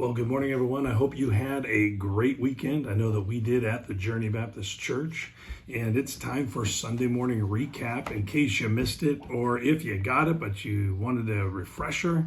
Well, good morning, everyone. I hope you had a great weekend. I know that we did at the Journey Baptist Church, and it's time for Sunday morning recap. In case you missed it, or if you got it but you wanted a refresher,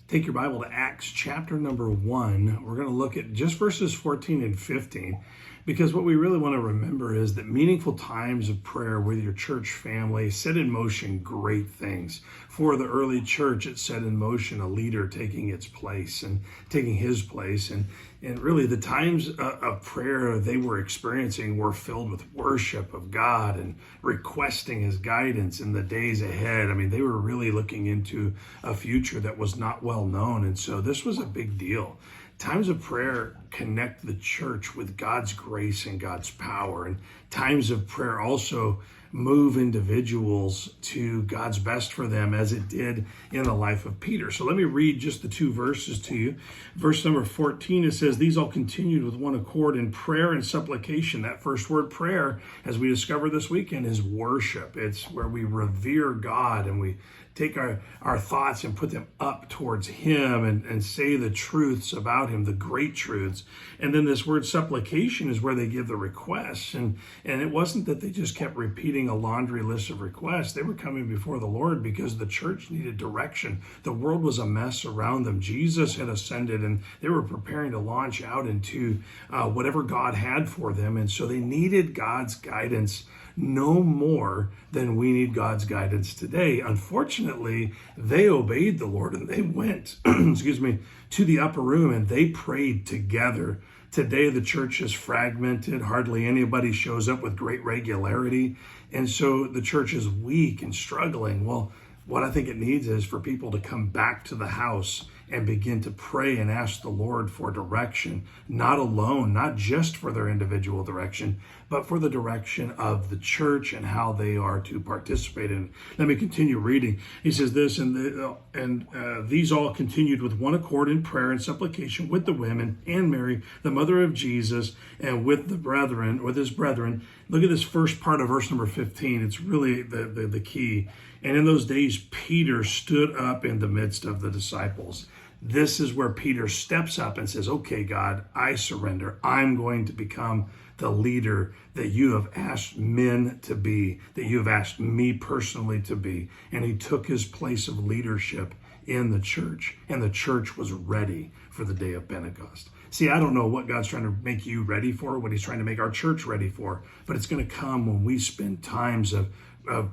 take your Bible to Acts chapter number 1. We're going to look at just verses 14 and 15, because what we really want to remember is that meaningful times of prayer with your church family set in motion great things. For the early church, it set in motion a leader taking its place and taking his place. And really the times of prayer they were experiencing were filled with worship of God and requesting his guidance in the days ahead. I mean, they were really looking into a future that was not well known. And so this was a big deal. Times of prayer connect the church with God's grace and God's power. And times of prayer also move individuals to God's best for them, as it did in the life of Peter. So let me read just the two verses to you. Verse number 14, it says, "These all continued with one accord in prayer and supplication." That first word, prayer, as we discovered this weekend, is worship. It's where we revere God and we take our thoughts and put them up towards him and say the truths about him, the great truths. And then this word supplication is where they give the requests. And it wasn't that they just kept repeating a laundry list of requests. They were coming before the Lord because the church needed direction. The world was a mess around them. Jesus had ascended and they were preparing to launch out into whatever God had for them. And so they needed God's guidance no more than we need God's guidance today. Unfortunately, they obeyed the Lord and they went, to the upper room and they prayed together. Today, the church is fragmented. Hardly anybody shows up with great regularity. And so the church is weak and struggling. Well, what I think it needs is for people to come back to the house and begin to pray and ask the Lord for direction, not alone, not just for their individual direction, but for the direction of the church and how they are to participate in it. Let me continue reading. He says this, and these all continued with one accord in prayer and supplication with the women and Mary, the mother of Jesus, and with his brethren. Look at this first part of verse number 15. It's really the key. "And in those days, Peter stood up in the midst of the disciples." This is where Peter steps up and says, "Okay, God, I surrender. I'm going to become the leader that you have asked men to be, that you have asked me personally to be." And he took his place of leadership in the church, and the church was ready for the day of Pentecost. See, I don't know what God's trying to make you ready for, what he's trying to make our church ready for, but it's going to come when we spend times of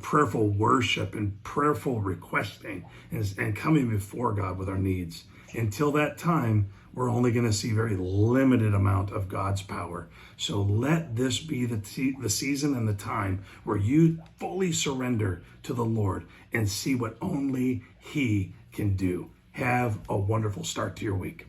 prayerful worship and prayerful requesting and coming before God with our needs. Until that time, we're only going to see very limited amount of God's power. So let this be the season and the time where you fully surrender to the Lord and see what only he can do. Have a wonderful start to your week.